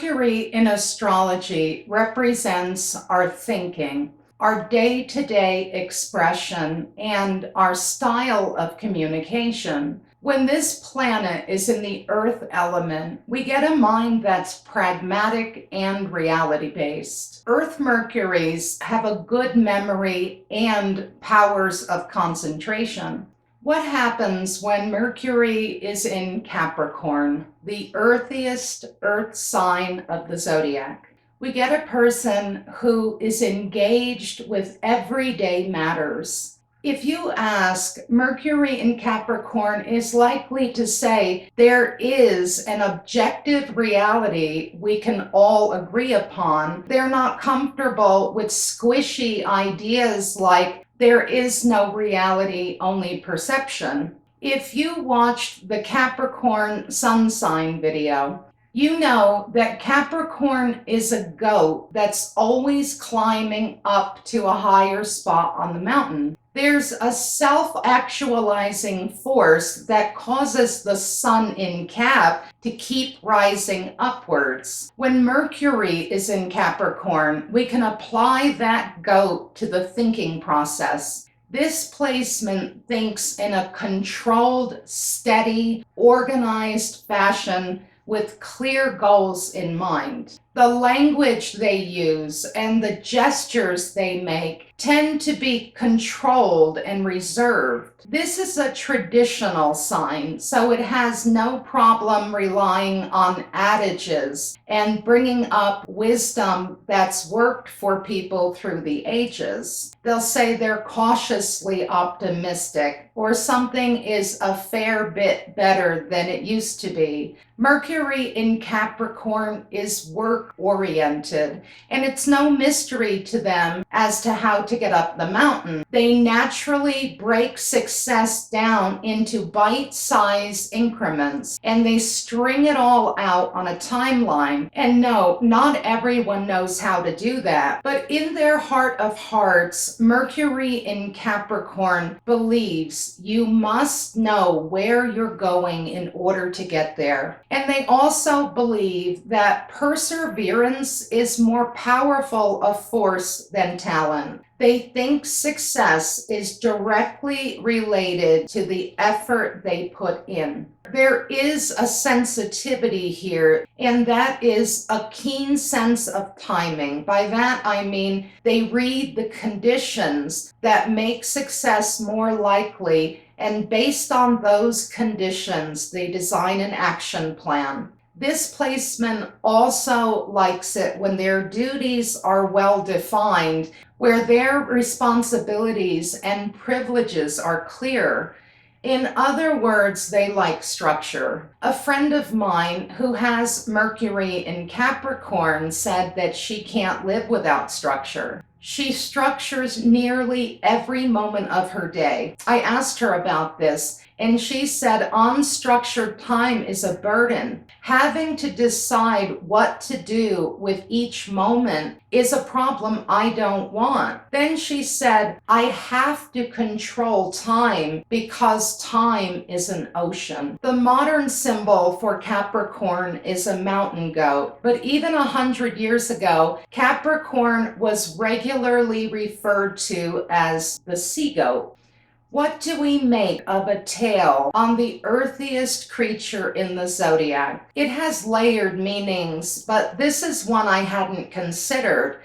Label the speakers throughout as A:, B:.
A: Mercury in astrology represents our thinking, our day-to-day expression, and our style of communication. When this planet is in the earth element, we get a mind that's pragmatic and reality-based. Earth Mercuries have a good memory and powers of concentration. What happens when Mercury is in Capricorn, the earthiest earth sign of the zodiac? We get a person who is engaged with everyday matters. If you ask, Mercury in Capricorn is likely to say there is an objective reality we can all agree upon. They're not comfortable with squishy ideas like there is no reality, only perception. If you watched the Capricorn sun sign video, you know that Capricorn is a goat that's always climbing up to a higher spot on the mountain. There's a self-actualizing force that causes the sun in Cap to keep rising upwards. When Mercury is in Capricorn, we can apply that goat to the thinking process. This placement thinks in a controlled, steady, organized fashion with clear goals in mind. The language they use and the gestures they make tend to be controlled and reserved. This is a traditional sign, so it has no problem relying on adages and bringing up wisdom that's worked for people through the ages. They'll say they're cautiously optimistic, or something is a fair bit better than it used to be. Mercury in Capricorn is work-oriented, and it's no mystery to them as to how to get up the mountain. They naturally break success down into bite-sized increments, and they string it all out on a timeline. And no, not everyone knows how to do that, but in their heart of hearts, Mercury in Capricorn believes you must know where you're going in order to get there. And they also believe that perseverance is more powerful a force than talent. They think success is directly related to the effort they put in. There is a sensitivity here, and that is a keen sense of timing. By that, I mean they read the conditions that make success more likely, and based on those conditions, they design an action plan. This placement also likes it when their duties are well defined, where their responsibilities and privileges are clear. In other words, they like structure. A friend of mine who has Mercury in Capricorn said that she can't live without structure. She structures nearly every moment of her day. I asked her about this, and she said unstructured time is a burden. Having to decide what to do with each moment is a problem I don't want. Then she said, I have to control time because time is an ocean. The modern symbol for Capricorn is a mountain goat, but even 100 years ago, Capricorn was regularly referred to as the sea goat. What do we make of a tail on the earthiest creature in the zodiac? It has layered meanings, but this is one I hadn't considered.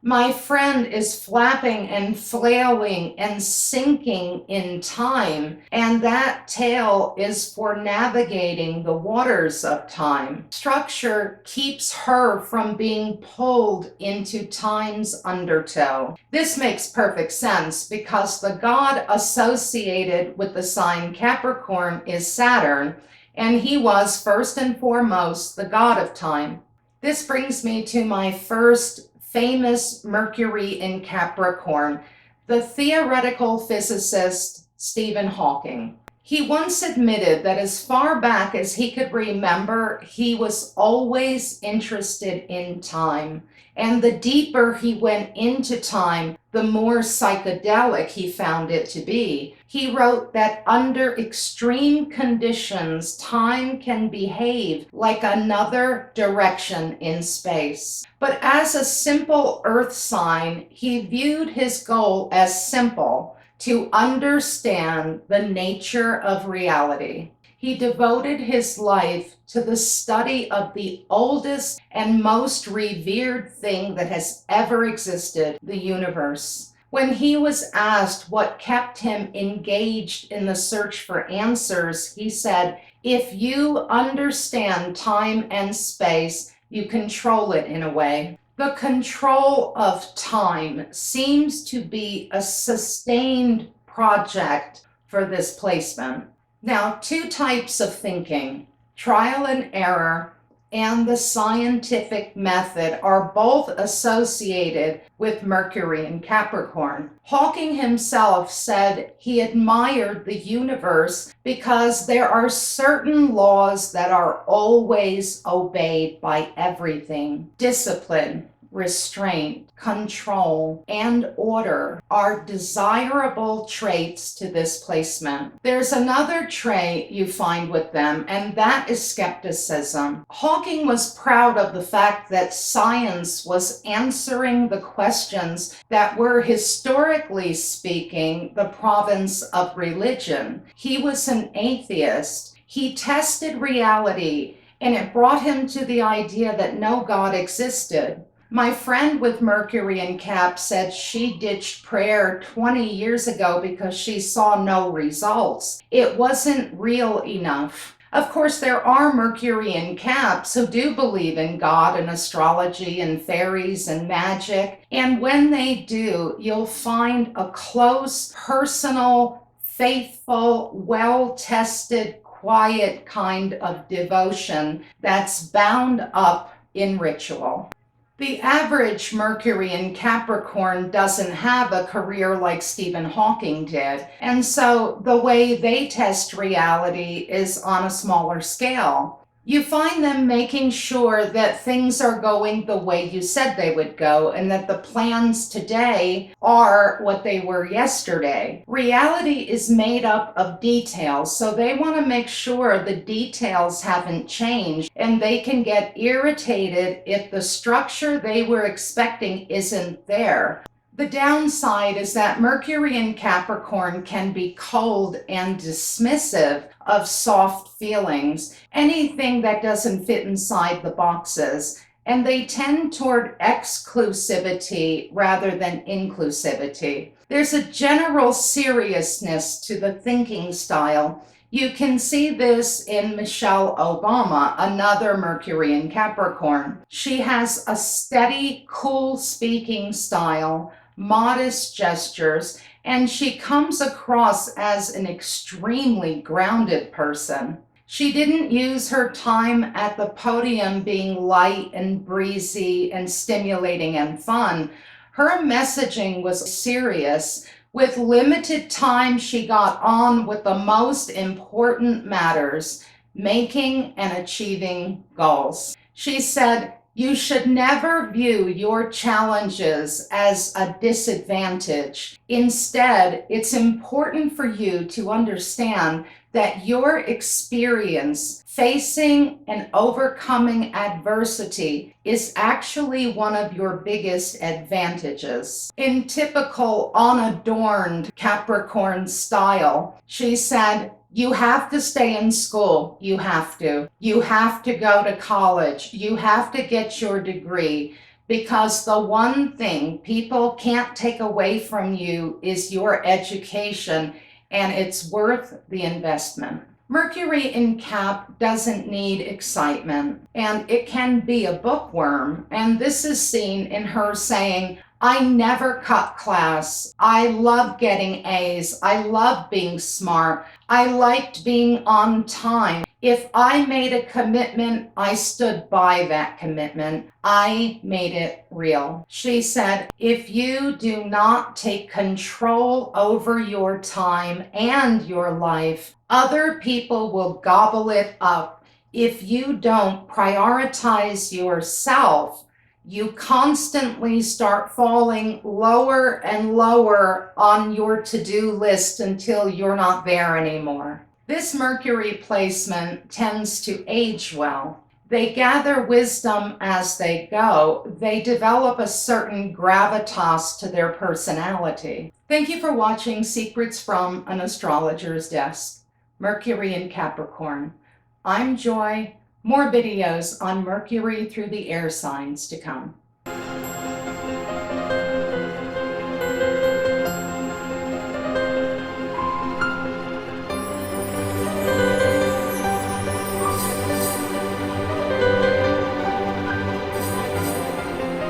A: My friend is flapping and flailing and sinking in time, and that tail is for navigating the waters of time. Structure keeps her from being pulled into time's undertow. This makes perfect sense because the god associated with the sign Capricorn is Saturn, and he was first and foremost the god of time. This brings me to my first famous Mercury in Capricorn, the theoretical physicist Stephen Hawking. He once admitted that as far back as he could remember, he was always interested in time. And the deeper he went into time, the more psychedelic he found it to be. He wrote that under extreme conditions, time can behave like another direction in space. But as a simple earth sign, he viewed his goal as simple: to understand the nature of reality. He devoted his life to the study of the oldest and most revered thing that has ever existed, the universe. When he was asked what kept him engaged in the search for answers, he said, "If you understand time and space, you control it in a way." The control of time seems to be a sustained project for this placement. Now, two types of thinking, trial and error and the scientific method, are both associated with Mercury in Capricorn. Hawking himself said he admired the universe because there are certain laws that are always obeyed by everything. Discipline, restraint, control, and order are desirable traits to this placement. There's another trait you find with them, and that is skepticism. Hawking was proud of the fact that science was answering the questions that were, historically speaking, the province of religion. He was an atheist. He tested reality, and it brought him to the idea that no God existed. My friend with Mercury in Cap said she ditched prayer 20 years ago because she saw no results. It wasn't real enough. Of course, there are Mercury in Caps who do believe in God and astrology and fairies and magic. And when they do, you'll find a close, personal, faithful, well-tested, quiet kind of devotion that's bound up in ritual. The average Mercury in Capricorn doesn't have a career like Stephen Hawking did, and so the way they test reality is on a smaller scale. You find them making sure that things are going the way you said they would go, and that the plans today are what they were yesterday. Reality is made up of details, so they want to make sure the details haven't changed, and they can get irritated if the structure they were expecting isn't there. The downside is that Mercury in Capricorn can be cold and dismissive of soft feelings, anything that doesn't fit inside the boxes, and they tend toward exclusivity rather than inclusivity. There's a general seriousness to the thinking style. You can see this in Michelle Obama, another Mercury in Capricorn. She has a steady, cool speaking style, modest gestures, and she comes across as an extremely grounded person. She didn't use her time at the podium being light and breezy and stimulating and fun. Her messaging was serious. With limited time, she got on with the most important matters, making and achieving goals. She said, "You should never view your challenges as a disadvantage. Instead, it's important for you to understand that your experience facing and overcoming adversity is actually one of your biggest advantages." In typical unadorned Capricorn style, she said, "You have to stay in school. You have to. You have to go to college. You have to get your degree, because the one thing people can't take away from you is your education, and it's worth the investment." Mercury in Cap doesn't need excitement, and it can be a bookworm, and this is seen in her saying, I never cut class. I love getting A's. I love being smart. I liked being on time. If I made a commitment, I stood by that commitment. I made it real. She said, if you do not take control over your time and your life, other people will gobble it up. If you don't prioritize yourself, you constantly start falling lower and lower on your to-do list until you're not there anymore. This Mercury placement tends to age well. They gather wisdom as they go. They develop a certain gravitas to their personality. Thank you for watching Secrets from an Astrologer's Desk. Mercury in Capricorn. I'm Joy. More videos on Mercury through the air signs to come.